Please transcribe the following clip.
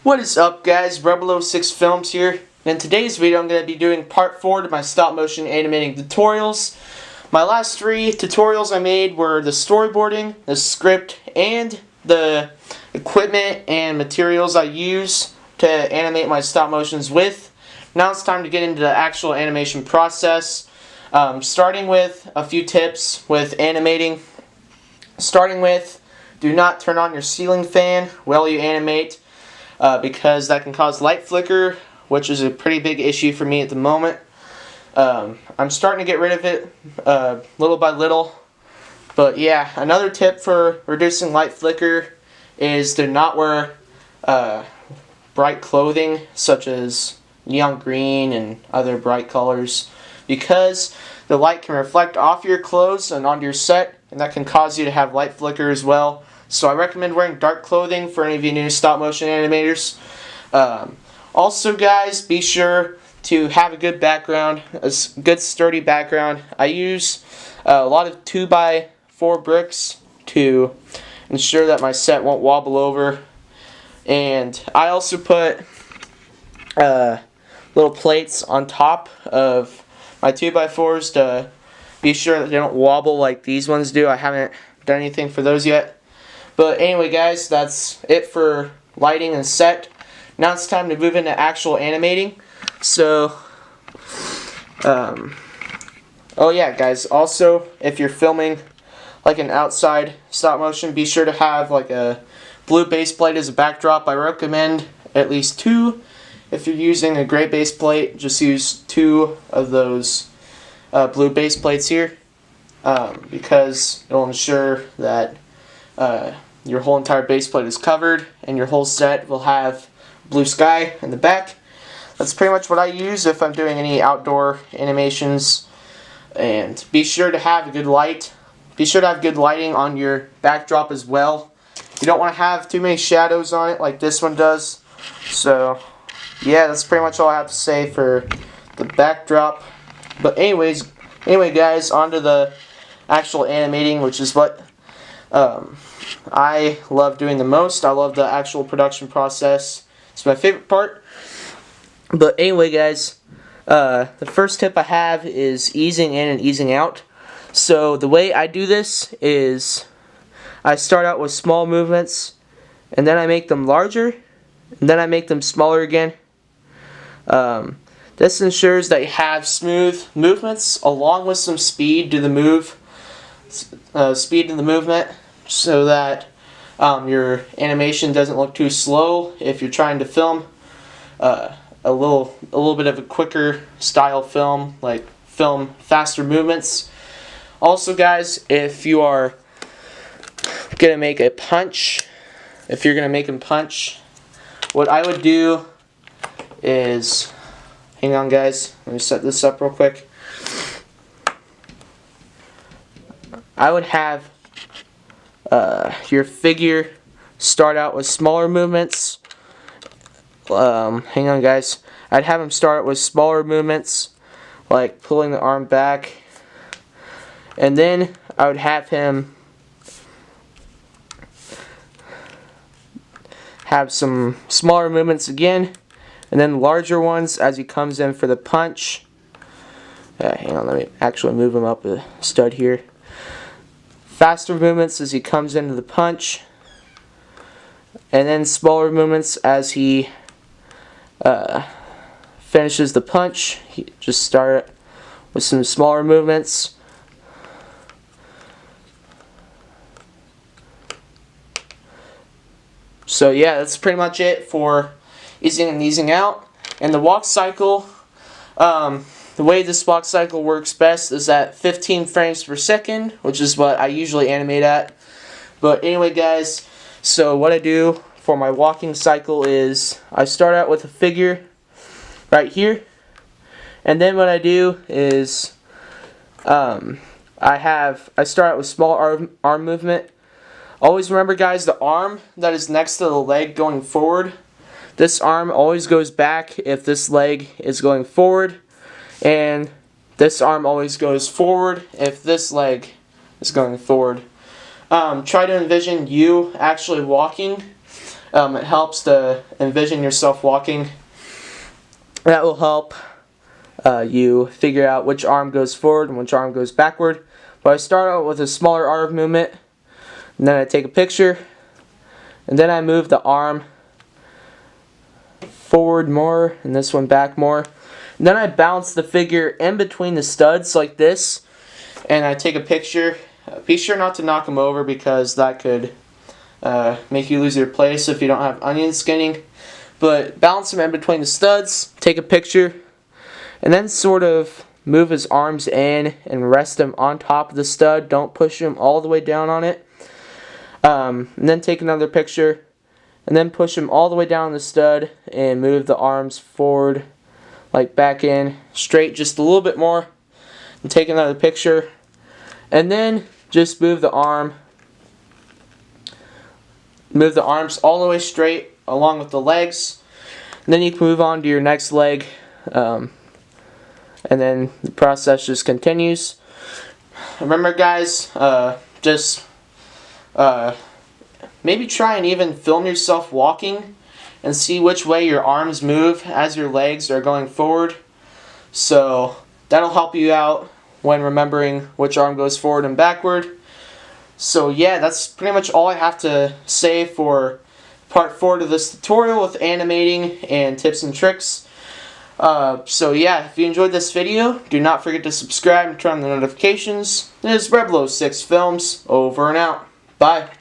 What is up, guys? Brickfilms here. In today's video I'm going to be doing part 4 to my stop motion animating tutorials. My last 3 tutorials I made were the storyboarding, the script, and the equipment and materials I use to animate my stop motions with. Now it's time to get into the actual animation process. Starting with a few tips with animating. Starting with, do not turn on your ceiling fan while you animate. Because that can cause light flicker, which is a pretty big issue for me at the moment. I'm starting to get rid of it little by little. But yeah, another tip for reducing light flicker is to not wear bright clothing such as neon green and other bright colors, because the light can reflect off your clothes and onto your set, and that can cause you to have light flicker as well. So I recommend wearing dark clothing for any of you new stop motion animators. Also, guys, be sure to have a good background, a good sturdy background. I use a lot of 2x4 bricks to ensure that my set won't wobble over. And I also put little plates on top of my 2x4s to be sure that they don't wobble like these ones do. I haven't done anything for those yet. But anyway, guys, that's it for lighting and set. Now it's time to move into actual animating. So, oh yeah, guys, also, if you're filming like an outside stop motion, be sure to have like a blue base plate as a backdrop. I recommend at least 2. If you're using a gray base plate, just use 2 of those blue base plates here, because it'll ensure that your whole entire base plate is covered and your whole set will have blue sky in the back. That's pretty much what I use if I'm doing any outdoor animations. And be sure to have a good light. Be sure to have good lighting on your backdrop as well. You don't want to have too many shadows on it like this one does. So yeah, that's pretty much all I have to say for the backdrop. But anyway guys, on to the actual animating, which is what I love doing the most. I love the actual production process. It's my favorite part. But anyway, guys, the first tip I have is easing in and easing out. So the way I do this is I start out with small movements, and then I make them larger, and then I make them smaller again. This ensures that you have smooth movements along with some speed to the speed in the movement, so that your animation doesn't look too slow if you're trying to film a little bit of a quicker style film, like film faster movements. Also, guys, if you are gonna make a punch, what I would do is, hang on, guys, let me set this up real quick. I would have your figure start out with smaller movements. Hang on, guys. I'd have him start with smaller movements, like pulling the arm back, and then I would have him have some smaller movements again, and then larger ones as he comes in for the punch. Hang on, let me actually move him up a stud here. Faster movements as he comes into the punch, and then smaller movements as he finishes the punch. Just start with some smaller movements. So yeah, that's pretty much it for easing and easing out. And the walk cycle, the way this walk cycle works best is at 15 frames per second, which is what I usually animate at. But anyway, guys, so what I do for my walking cycle is I start out with a figure right here, and then what I do is I start out with small arm movement. Always remember, guys, the arm that is next to the leg going forward, this arm always goes back if this leg is going forward, and this arm always goes forward if this leg is going forward. Try to envision you actually walking It helps to envision yourself walking. That will help you figure out which arm goes forward and which arm goes backward. But I start out with a smaller arm movement, and then I take a picture, and then I move the arm forward more and this one back more. And then I bounce the figure in between the studs like this, and I take a picture. Be sure not to knock them over because that could make you lose your place if you don't have onion skinning. But balance them in between the studs, take a picture, and then sort of move his arms in and rest him on top of the stud. Don't push him all the way down on it. And then take another picture, and then push him all the way down the stud and move the arms forward, like back in, straight just a little bit more, and take another picture, and then just move the arms all the way straight along with the legs, and then you can move on to your next leg, and then the process just continues. Remember guys, maybe try and even film yourself walking and see which way your arms move as your legs are going forward. So that'll help you out when remembering which arm goes forward and backward. So yeah, that's pretty much all I have to say for part 4 to this tutorial with animating and tips and tricks. So yeah, if you enjoyed this video, do not forget to subscribe and turn on the notifications. This is brickfilms, over and out. Bye.